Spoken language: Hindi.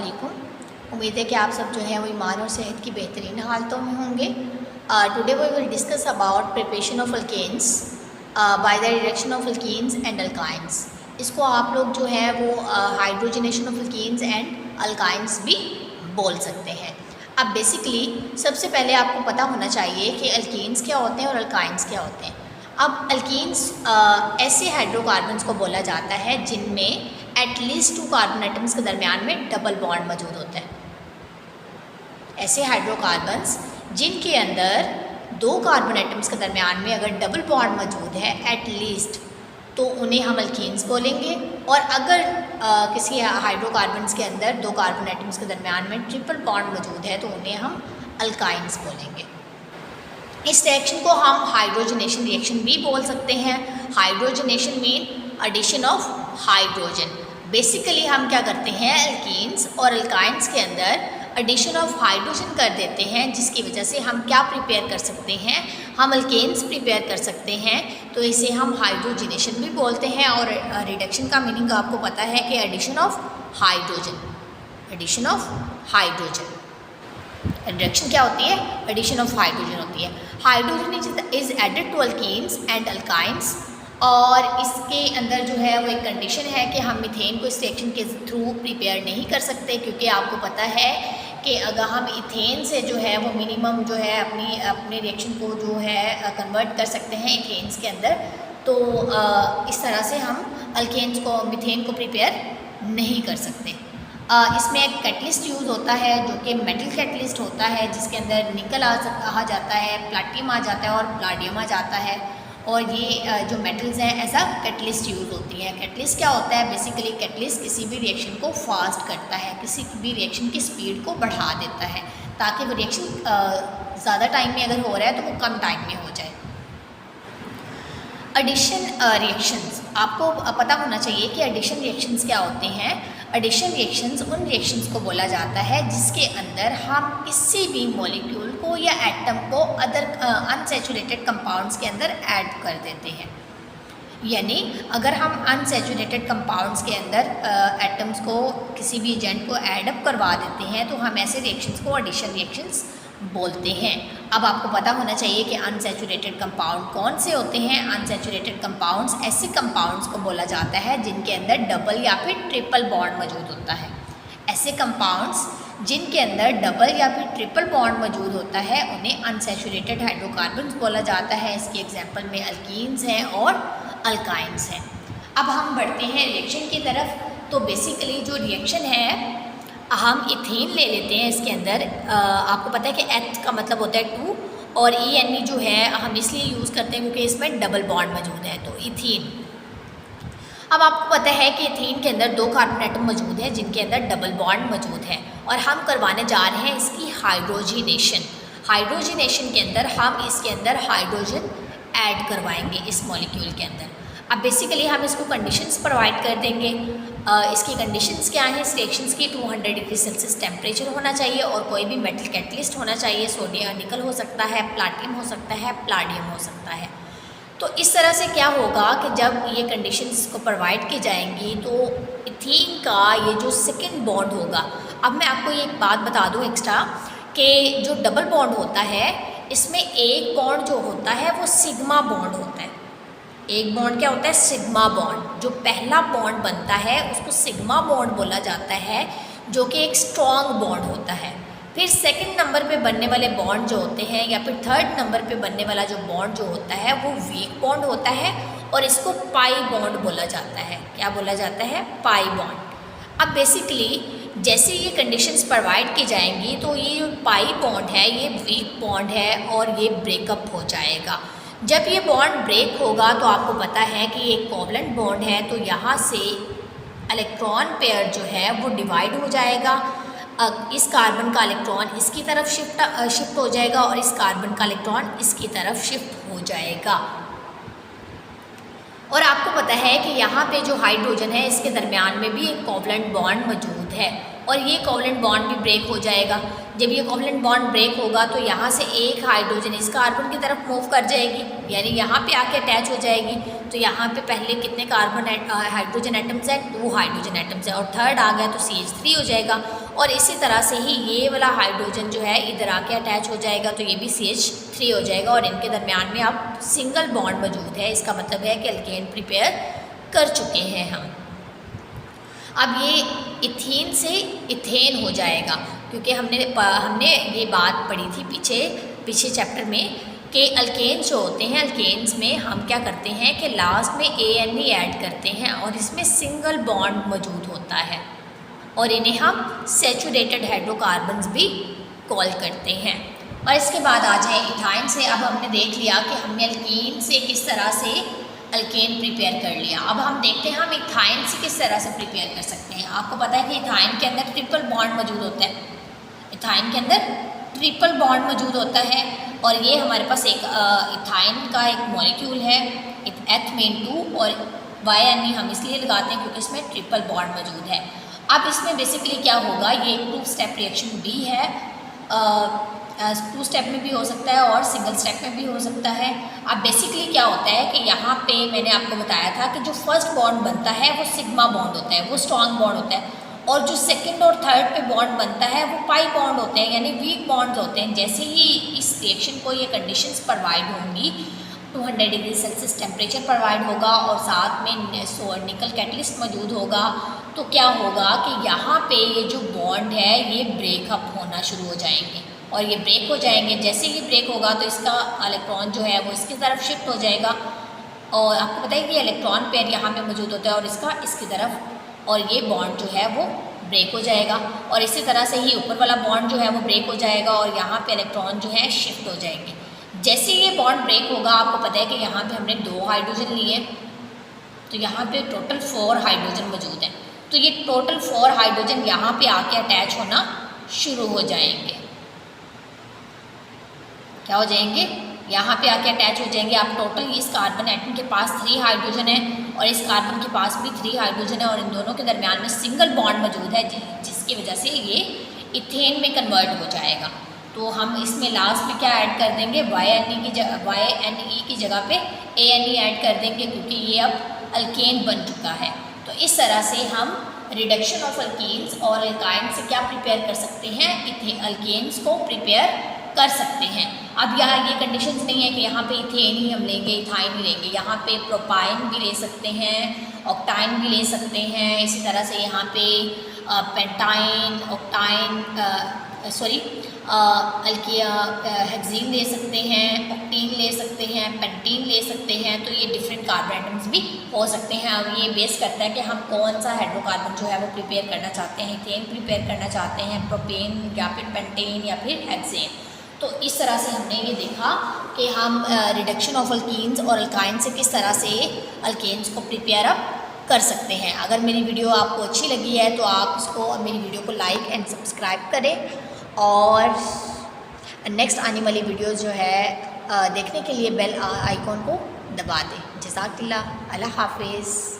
वालेकुम। उम्मीद है कि आप सब जो है वो ईमान और सेहत की बेहतरीन हालतों में होंगे। Today we will discuss about preparation of alkanes by the reduction of alkenes and alkynes. इसको आप लोग जो है वो hydrogenation of alkenes and alkynes भी बोल सकते हैं। अब बेसिकली सबसे पहले आपको पता होना चाहिए कि अल्कीन्स क्या होते हैं और अल्काइंस क्या होते हैं। अब अल्कीन्स ऐसे हाइड्रोकार्बन्स को बोला जाता है जिनमें एटलीस्ट 2 कार्बन एटम्स के दरमियान में डबल बॉन्ड मौजूद होता है। ऐसे हाइड्रोकार्बन्स जिनके अंदर 2 कार्बन एटम्स के दरमियान में अगर डबल बॉन्ड मौजूद है एटलीस्ट, तो उन्हें हम अल्कीन्स बोलेंगे। और अगर किसी हाइड्रोकार्बन्स के अंदर 2 कार्बन एटम्स के दरमियान में ट्रिपल बॉन्ड मौजूद है तो उन्हें हम अल्काइंस बोलेंगे। इस रिएक्शन को हम हाइड्रोजनेशन रिएक्शन भी बोल सकते हैं। Hydrogenation mean addition of hydrogen. Basically हम क्या करते हैं, अल्कीन्स और अल्काइंस के अंदर एडिशन ऑफ हाइड्रोजन कर देते हैं, जिसकी वजह से हम क्या प्रिपेयर कर सकते हैं, हम अल्केन्स प्रिपेयर कर सकते हैं। तो इसे हम हाइड्रोजनेशन भी बोलते हैं। और रिडक्शन का मीनिंग आपको पता है कि addition of hydrogen. Addition of hydrogen, reduction क्या होती है, एडिशन ऑफ हाइड्रोजन होती है। Hydrogen is added to alkenes and alkynes. और इसके अंदर जो है वो एक कंडीशन है कि हम मीथेन को इस रिएक्शन के थ्रू प्रिपेयर नहीं कर सकते, क्योंकि आपको पता है कि अगर हम इथेन से जो है वो मिनिमम जो है अपने रिएक्शन को जो है कन्वर्ट कर सकते हैं इथेन्स के अंदर, तो इस तरह से हम अल्केन्स को मीथेन को प्रिपेयर नहीं कर सकते। इसमें एक कैटलिस्ट यूज़ होता है जो कि मेटल कैटलिस्ट होता है, जिसके अंदर निकल आ जाता है, प्लाटिनम आ जाता है और प्लाडियम आ जाता है। और ये जो मेटल्स हैं ऐसा कैटलिस्ट यूज़ होती है। कैटलिस्ट क्या होता है, बेसिकली कैटलिस्ट किसी भी रिएक्शन को फास्ट करता है, किसी भी रिएक्शन की स्पीड को बढ़ा देता है, ताकि वो रिएक्शन ज़्यादा टाइम में अगर हो रहा है तो वो कम टाइम में हो जाए। एडिशन रिएक्शंस, आपको पता होना चाहिए कि एडिशन रिएक्शंस क्या होते हैं। एडिशन रिएक्शंस उन रिएक्शंस को बोला जाता है जिसके अंदर हम किसी भी मॉलिक्यूल को या एटम को अदर अनसैचुरेटेड कंपाउंड्स के अंदर ऐड कर देते हैं। यानी अगर हम अनसैचुरेटेड कंपाउंड्स के अंदर एटम्स को किसी भी एजेंट को ऐड अप करवा देते हैं तो हम ऐसे रिएक्शंस को एडिशन रिएक्शंस बोलते हैं। अब आपको पता होना चाहिए कि अनसैचुरेटेड कंपाउंड कौन से होते हैं। अनसैचुरेटेड कंपाउंड्स ऐसे कंपाउंड्स को बोला जाता है जिनके अंदर डबल या फिर ट्रिपल बॉन्ड मौजूद होता है। ऐसे कंपाउंड्स जिनके अंदर डबल या फिर ट्रिपल बॉन्ड मौजूद होता है उन्हें अनसैचुरेटेड हाइड्रोकार्बन्स बोला जाता है। इसके एग्जाम्पल में अल्कीन्स हैं और अल्काइंस हैं। अब हम बढ़ते हैं रिएक्शन की तरफ। तो बेसिकली जो रिएक्शन है, हम इथेन ले लेते हैं। इसके अंदर आपको पता है कि एथ का मतलब होता है 2 और ENE जो है हम इसलिए यूज़ करते हैं क्योंकि इसमें डबल बॉन्ड मौजूद है, तो इथेन। अब आपको पता है कि इथेन के अंदर 2 कार्बन एटम मौजूद है जिनके अंदर डबल बॉन्ड मौजूद है, और हम करवाने जा रहे हैं इसकी हाइड्रोजनेशन। हाइड्रोजनेशन के अंदर हम इसके अंदर हाइड्रोजन ऐड करवाएंगे इस मॉलिक्यूल के अंदर। अब बेसिकली हम इसको कंडीशंस प्रोवाइड कर देंगे। इसकी कंडीशंस क्या हैं, इस रिएक्शंस की 200 डिग्री सेल्सियस टेम्परेचर होना चाहिए और कोई भी मेटल कैटलिस्ट होना चाहिए। सोडियम निकल हो सकता है, प्लाटिनम हो सकता है, प्लाडियम हो सकता है। तो इस तरह से क्या होगा कि जब ये कंडीशंस को प्रोवाइड की जाएंगी तो इथेन का ये जो सेकेंड बॉन्ड होगा। अब मैं आपको ये एक बात बता दूँ एक्स्ट्रा कि जो डबल बॉन्ड होता है इसमें एक बॉन्ड जो होता है वो सिग्मा बॉन्ड होता है। एक बॉन्ड क्या होता है, सिग्मा बॉन्ड। जो पहला बॉन्ड बनता है उसको सिग्मा बॉन्ड बोला जाता है, जो कि एक स्ट्रॉन्ग बॉन्ड होता है। फिर सेकंड नंबर पे बनने वाले बॉन्ड जो होते हैं या फिर थर्ड नंबर पे बनने वाला जो बॉन्ड जो होता है वो वीक बॉन्ड होता है और इसको पाई बॉन्ड बोला जाता है। क्या बोला जाता है, पाई बॉन्ड। अब बेसिकली जैसे ये कंडीशंस प्रोवाइड की जाएंगी तो ये जो पाई बॉन्ड है ये वीक बॉन्ड है और ये ब्रेकअप हो जाएगा। जब ये बॉन्ड ब्रेक होगा तो आपको पता है कि ये कोवलेंट बॉन्ड है, तो यहाँ से इलेक्ट्रॉन पेयर जो है वो डिवाइड हो जाएगा। इस कार्बन का इलेक्ट्रॉन इसकी तरफ शिफ्ट हो जाएगा और इस कार्बन का इलेक्ट्रॉन इसकी तरफ शिफ्ट हो जाएगा। और आपको पता है कि यहाँ पे जो हाइड्रोजन है इसके दरमियान में भी एक कोवलेंट बॉन्ड मौजूद है और ये कोवलेंट बॉन्ड भी ब्रेक हो जाएगा। जब ये कोवलेंट बॉन्ड ब्रेक होगा तो यहाँ से एक हाइड्रोजन इस कार्बन की तरफ मूव कर जाएगी, यानी यहाँ पे आके अटैच हो जाएगी। तो यहाँ पे पहले कितने कार्बन हाइड्रोजन एटम्स हैं, 2 हाइड्रोजन एटम्स हैं, और थर्ड आ गया तो CH3 हो जाएगा। और इसी तरह से ही ये वाला हाइड्रोजन जो है इधर आके अटैच हो जाएगा, तो ये भी CH3 हो जाएगा और इनके दरमियान में अब सिंगल बॉन्ड मौजूद है। इसका मतलब है कि अल्केन प्रिपेयर कर चुके हैं हम। अब ये इथीन से इथेन हो जाएगा, क्योंकि हमने ये बात पढ़ी थी पीछे चैप्टर में कि अल्केन्स जो होते हैं, अल्केन्स में हम क्या करते हैं कि लास्ट में ANE ऐड करते हैं और इसमें सिंगल बॉन्ड मौजूद होता है और इन्हें हम सैचुरेटेड हाइड्रोकार्बन्स भी कॉल करते हैं। और इसके बाद आ जाए इथाइन से। अब हमने देख लिया कि हमने अल्कीन से किस तरह से अल्केन प्रिपेयर कर लिया। अब हम देखते हैं हम इथाइन से किस तरह से प्रिपेयर कर सकते हैं। आपको पता है कि इथाइन के अंदर ट्रिपल बॉन्ड मौजूद होता है, इथाइन के अंदर ट्रिपल बॉन्ड मौजूद होता है और ये हमारे पास एक इथाइन का एक मॉलिक्यूल है Eth-2 और YNE हम इसलिए लगाते हैं क्योंकि इसमें ट्रिपल बॉन्ड मौजूद है। अब इसमें बेसिकली क्या होगा, ये एक 2 स्टेप रिएक्शन भी है, 2 स्टेप में भी हो सकता है और सिंगल स्टेप में भी हो सकता है। अब बेसिकली क्या होता है कि यहाँ पे मैंने आपको बताया था कि जो फर्स्ट बॉन्ड बनता है वो सिग्मा बॉन्ड होता है, वो स्ट्रॉन्ग बॉन्ड होता है, और जो सेकंड और थर्ड पे बॉन्ड बनता है वो पाई बॉन्ड होते हैं, यानी वीक बॉन्ड्स होते हैं। जैसे ही इस रिएक्शन को ये कंडीशंस प्रोवाइड होंगी, 200 डिग्री सेल्सियस टेम्परेचर प्रोवाइड होगा और साथ में निकल कैटलिस्ट मौजूद होगा, तो क्या होगा कि यहाँ पे ये जो बॉन्ड है ये ब्रेकअप होना शुरू हो जाएंगे और ये ब्रेक हो जाएंगे। जैसे ही ब्रेक होगा तो इसका इलेक्ट्रॉन जो है वो इसकी तरफ शिफ्ट हो जाएगा और आपको पता है कि इलेक्ट्रॉन पेयर यहाँ पे मौजूद होता है और इसका इसकी तरफ, और ये बॉन्ड जो है वो ब्रेक हो जाएगा और इसी तरह से ही ऊपर वाला बॉन्ड जो है वो ब्रेक हो जाएगा और यहाँ पे इलेक्ट्रॉन जो है शिफ्ट हो जाएंगे। जैसे ये बॉन्ड ब्रेक होगा, आपको पता है कि यहाँ पे हमने 2 हाइड्रोजन लिए, तो यहाँ पे टोटल 4 हाइड्रोजन मौजूद हैं, तो ये टोटल 4 हाइड्रोजन यहाँ पे आके अटैच होना शुरू हो जाएंगे। क्या हो जाएंगे, यहाँ पे आके अटैच हो जाएंगे। आप टोटल इस कार्बन एटम के पास 3 हाइड्रोजन है और इस कार्बन के पास भी 3 हाइड्रोजन है और इन दोनों के दरमियान में सिंगल बॉन्ड मौजूद है जिसकी वजह से ये इथेन में कन्वर्ट हो जाएगा। तो हम इसमें लास्ट में क्या ऐड कर देंगे, YNE की जगह पे ANE ऐड कर देंगे क्योंकि ये अब अल्केन बन चुका है। तो इस तरह से हम रिडक्शन ऑफ अल्कीन्स और एल्काइन से क्या प्रिपेयर कर सकते हैं, अल्केन्स को प्रिपेयर कर सकते हैं। अब यहाँ ये कंडीशंस नहीं है कि यहाँ पे इथेन ही हम लेंगे, इथाइन ही लेंगे, यहाँ पे प्रोपाइन भी ले सकते हैं, ऑक्टाइन भी ले सकते हैं, इसी तरह से यहाँ पे पेंटाइन, ऑक्टाइन हेक्सीन ले सकते हैं, ऑक्टीन ले सकते हैं, पेंटीन ले सकते हैं। तो ये डिफरेंट कार्बन एटम्स भी हो सकते हैं। अब ये बेस करता है कि हम कौन सा हाइड्रोकार्बन जो है वो प्रिपेयर करना चाहते हैं, इथेन प्रिपेयर करना चाहते हैं, प्रोपेन या फिर पेंटेन या फिर हेक्सेन। तो इस तरह से हमने ये देखा कि हम रिडक्शन ऑफ अल्कीन्स और अल्काइन से किस तरह से अल्केन्स को प्रिपेयर अप कर सकते हैं। अगर मेरी वीडियो आपको अच्छी लगी है तो आप उसको मेरी वीडियो को लाइक एंड सब्सक्राइब करें और नेक्स्ट आने वाली वीडियोज़ जो है देखने के लिए बेल आइकॉन को दबा दें। जज़ाकल्लाह, अल्लाह हाफिज़।